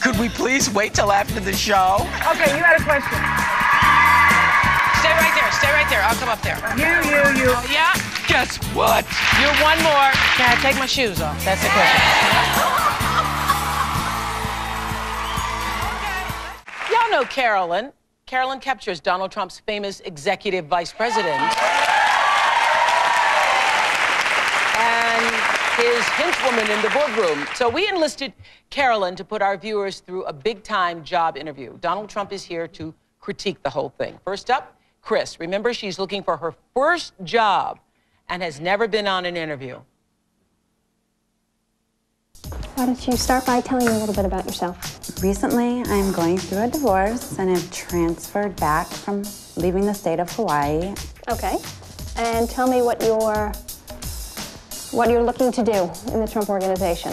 Could we please wait till after the show? Okay, you had a question. Stay right there. Stay right there. I'll come up there. You. Yeah? Guess what? You one more. Can I take my shoes off? That's the question. Y'all know Carolyn. Carolyn Kepcher, Donald Trump's famous executive vice president. And his henchwoman in the boardroom. So we enlisted Carolyn to put our viewers through a big-time job interview. Donald Trump is here to critique the whole thing. First up, Chris. Remember, she's looking for her first job and has never been on an interview. Why don't you start by telling me a little bit about yourself? Recently, I'm going through a divorce and have transferred back from leaving the state of Hawaii. Okay. And tell me what you're looking to do in the Trump Organization.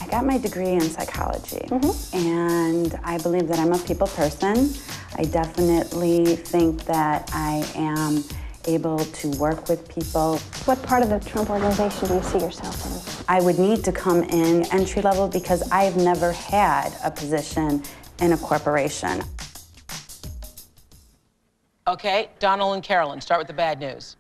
I got my degree in psychology, and I believe that I'm a people person. I definitely think that I am able to work with people. What part of the Trump Organization do you see yourself in? I would need to come in entry level because I've never had a position in a corporation. Okay, Donald and Carolyn, start with the bad news.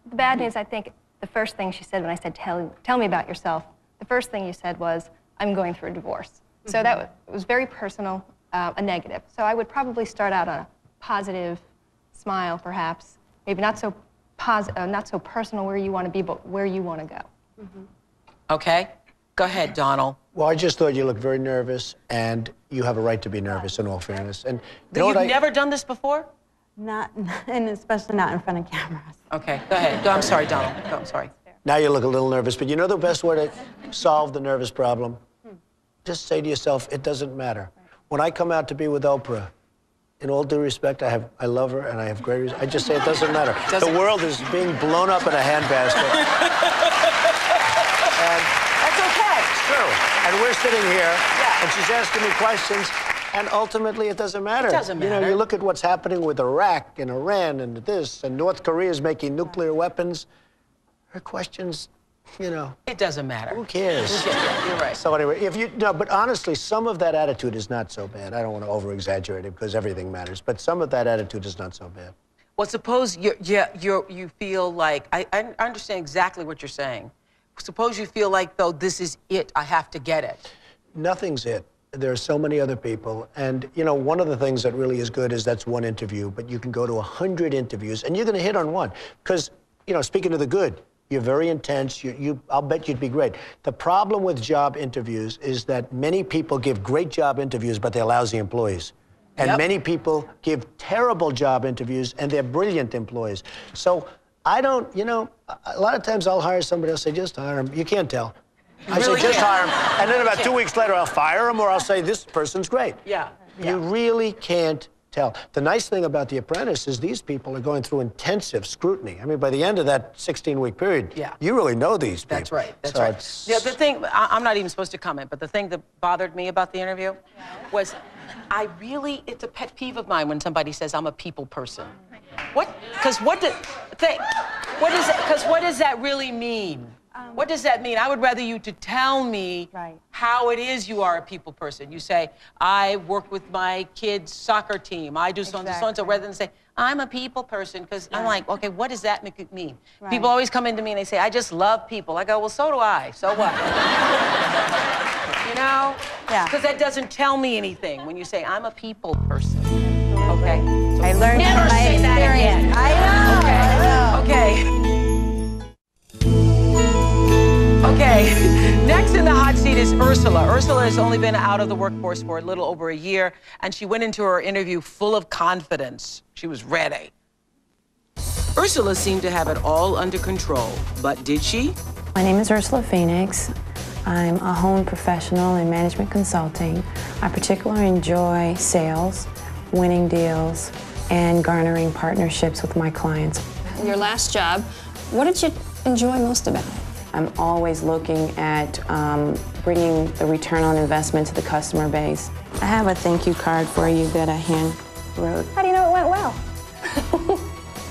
The bad news, I think, the first thing she said when I said, tell me about yourself, the first thing you said was, I'm going through a divorce. So that was very personal, a negative. So I would probably start out on a positive smile, perhaps. Maybe not so personal where you want to be, but where you want to go. Okay, go ahead, Donald. Well, I just thought you looked very nervous, and you have a right to be nervous, in all fairness. And You've never done this before? Not, and especially not in front of cameras. Okay, go ahead. I'm sorry, Donald. Go, I'm sorry. Now you look a little nervous, but you know the best way to solve the nervous problem? Just say to yourself, it doesn't matter. When I come out to be with Oprah, in all due respect, I love her and I have great reason. I just say it doesn't matter. The world is being blown up in a handbasket. And that's okay. It's true. And we're sitting here, and she's asking me questions, and ultimately it doesn't matter. It doesn't matter. You know, you look at what's happening with Iraq and Iran and this, and North Korea is making nuclear weapons. Her questions, you know. It doesn't matter. Who cares? You're right. So anyway, but honestly, some of that attitude is not so bad. I don't want to over-exaggerate it because everything matters, but some of that attitude is not so bad. Well, suppose you feel like, I understand exactly what you're saying. Suppose you feel like, though, this is it, I have to get it. Nothing's it. There are so many other people, and you know, one of the things that really is good is that's one interview, but you can go to 100 interviews, and you're going to hit on one. Because, you know, speaking of the good, you're very intense. I'll bet you'd be great. The problem with job interviews is that many people give great job interviews, but they're lousy employees. And many people give terrible job interviews, and they're brilliant employees. So I don't, you know, a lot of times I'll hire somebody, I'll say, just hire him. You can't tell. I say, just hire him. And then about 2 weeks later, I'll fire him, or I'll say, this person's great. You really can't tell. The nice thing about The Apprentice is these people are going through intensive scrutiny. I mean, by the end of that 16-week period, you really know these people. That's right. That's right. Yeah, the thing, I'm not even supposed to comment, but the thing that bothered me about the interview was it's a pet peeve of mine when somebody says I'm a people person. What does that really mean? What does that mean? I would rather you to tell me how it is you are a people person. You say, I work with my kids' soccer team. I do so-and-so, so-and-so, rather than say, I'm a people person, because I'm like, okay, what does that mean? People always come into me and they say, I just love people. I go, well, so do I. So what? You know? Because that doesn't tell me anything when you say, I'm a people person. Okay? So I learned never my say that again. I know. Okay. Okay, next in the hot seat is Ursula. Ursula has only been out of the workforce for a little over a year, and she went into her interview full of confidence. She was ready. Ursula seemed to have it all under control, but did she? My name is Ursula Phoenix. I'm a home professional in management consulting. I particularly enjoy sales, winning deals, and garnering partnerships with my clients. Your last job, what did you enjoy most about it? I'm always looking at bringing the return on investment to the customer base. I have a thank you card for you that I hand wrote. How do you know it went well?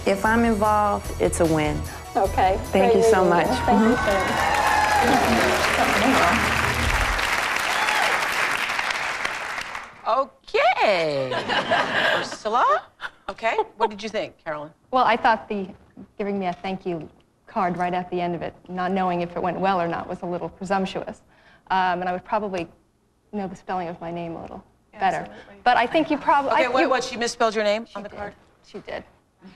If I'm involved, it's a win. Okay. Thank you so much. Thank you so much. Okay. Ursula? Okay. What did you think, Carolyn? Well, I thought the giving me a thank you card right at the end of it, not knowing if it went well or not, was a little presumptuous. And I would probably know the spelling of my name a little better. Absolutely. But I think you probably... Okay, what, she misspelled your name on the card? She did.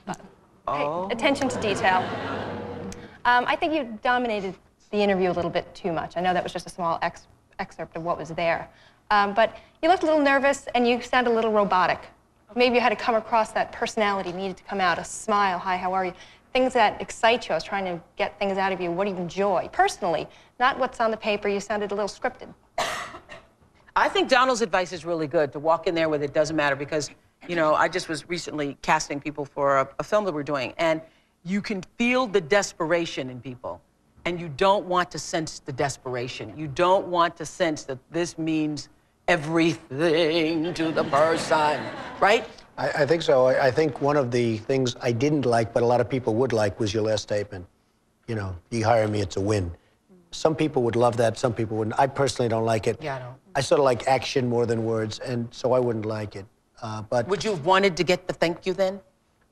But, Oh. hey, attention to detail. I think you dominated the interview a little bit too much. I know that was just a small excerpt of what was there. But you looked a little nervous and you sounded a little robotic. Maybe you had to come across that personality needed to come out, a smile, hi, how are you? Things that excite you. I was trying to get things out of you. What do you enjoy? Personally, not what's on the paper. You sounded a little scripted. I think Donald's advice is really good, to walk in there with it doesn't matter, because, you know, I just was recently casting people for a film that we're doing, and you can feel the desperation in people, and you don't want to sense the desperation. You don't want to sense that this means everything to the person, right? I think so. I think one of the things I didn't like, but a lot of people would like, was your last statement. You know, you hire me, it's a win. Some people would love that, some people wouldn't. I personally don't like it. Yeah, I don't. I sort of like action more than words, and so I wouldn't like it. But Would you have wanted to get the thank you then?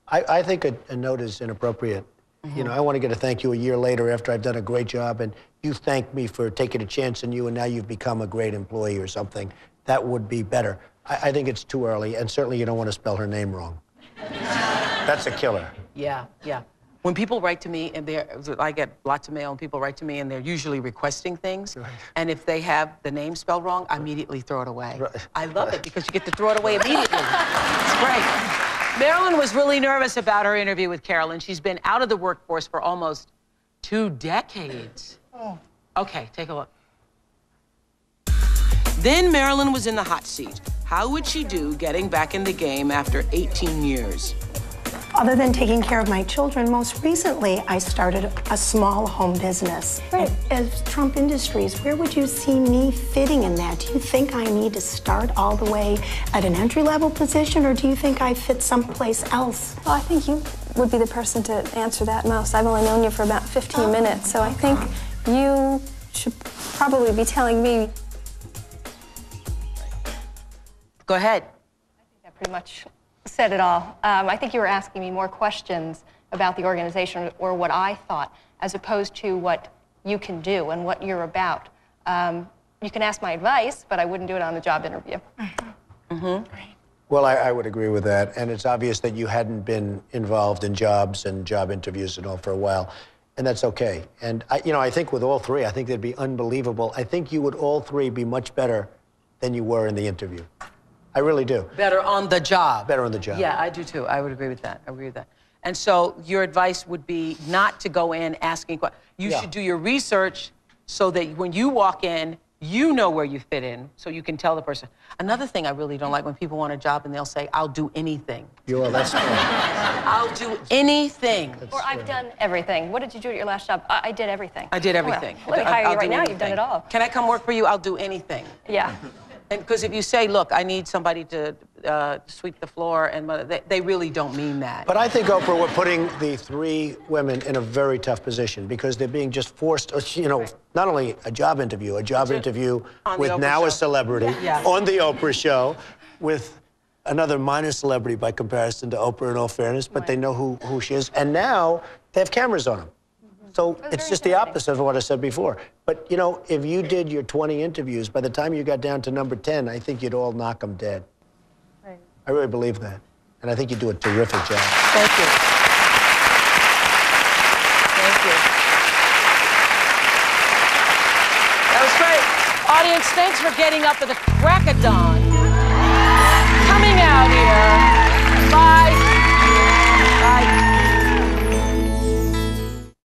I think a note is inappropriate. You know, I want to get a thank you a year later after I've done a great job, and you thank me for taking a chance on you, and now you've become a great employee or something. That would be better. I think it's too early, and certainly you don't want to spell her name wrong. That's a killer. Yeah, yeah. When people write to me, and I get lots of mail, and people write to me, and they're usually requesting things, Right. and if they have the name spelled wrong, I immediately throw it away. Right. I love it, because you get to throw it away immediately. It's great. Marilyn was really nervous about her interview with Carolyn. She's been out of the workforce for almost 2 decades. Oh. Okay, take a look. Then Marilyn was in the hot seat. How would she do getting back in the game after 18 years? Other than taking care of my children, most recently I started a small home business. Right. As Trump Industries, where would you see me fitting in that? Do you think I need to start all the way at an entry-level position, or do you think I fit someplace else? Well, I think you would be the person to answer that most. I've only known you for about 15 minutes, so I think you should probably be telling me. Go ahead. I think that pretty much said it all. I think you were asking me more questions about the organization or what I thought, as opposed to what you can do and what you're about. You can ask my advice, but I wouldn't do it on the job interview. Well, I would agree with that, and it's obvious that you hadn't been involved in jobs and job interviews and all for a while, and that's okay. And I think with all three, I think they'd be unbelievable. I think you would all three be much better than you were in the interview. I really do. Better on the job. Better on the job. Yeah, I do too. I would agree with that. I agree with that. And so your advice would be not to go in asking questions. You should do your research so that when you walk in, you know where you fit in, so you can tell the person. Another thing I really don't like when people want a job and they'll say, I'll do anything. That's I'll do anything. Or I've done everything. What did you do at your last job? I did everything. I did everything. Well, let me hire I'll you right do now. anything. You've done it all. Can I come work for you? I'll do anything. Yeah. And because if you say, look, I need somebody to sweep the floor, and they really don't mean that. But I think, Oprah, we're putting the three women in a very tough position because they're being just forced, not only a job interview with now a celebrity on the Oprah show, with another minor celebrity by comparison to Oprah, in all fairness, but they know who she is. And now they have cameras on them. So it's just the opposite of what I said before. But, if you did your 20 interviews, by the time you got down to number 10, I think you'd all knock them dead. Right. I really believe that. And I think you do a terrific job. Thank you. Thank you. That was great. Audience, thanks for getting up at the crack of dawn